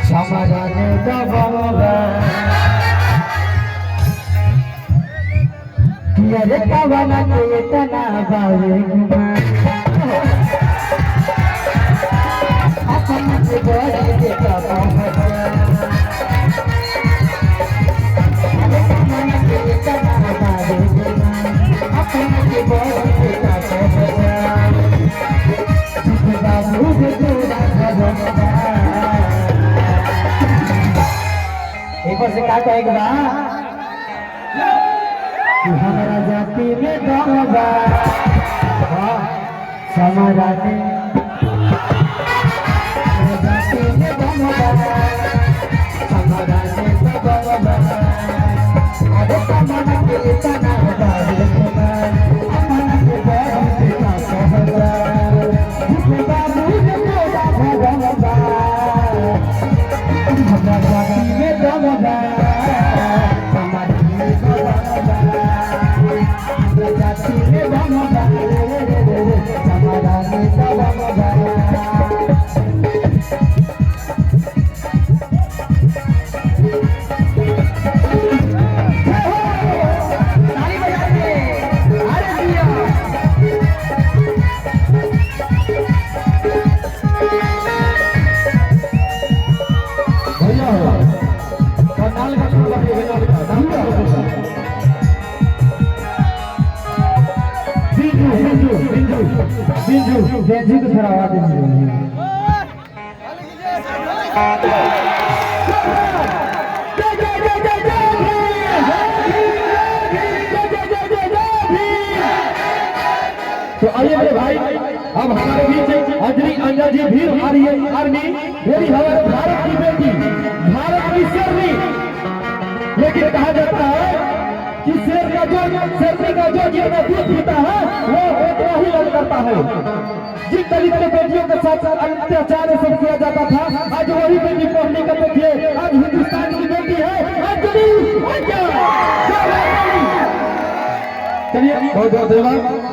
समाधाने दबावा किया कावना के तना बावे अपन से बड़े देखा पहुंचा अरे कावना के तना बावे अपन से बड़े देखा पहुंचा बाबू तेरा घरवा एक बार से क्या कहेगा कि हमारा जाति में दम बा समाराने जाति में दम बा समाराने दम बा अरे समाना के तना बारे अमना के बारे का कहला बाबू तेरा घरवा हमारा जाति में दम बा बिंजू को थोड़ा आवाज दीजिए तो आइए मेरे भाई अब हमारे बीच अजनी अंजल जी भी आ रही है आर्मी मेरी हमारे भारत की बेटी भारत की शेरनी लेकिन कहा जाता है कि शेरनी का जो जितना दूध पीता है वो उतना ही लड़ करता है। जिन दलित के बेटियों के साथ साथ अत्याचार सब किया जाता था आज वही बेटी पढ़ने का देखिए आज हिंदुस्तान की बेटी है चलिए बहुत बहुत धन्यवाद।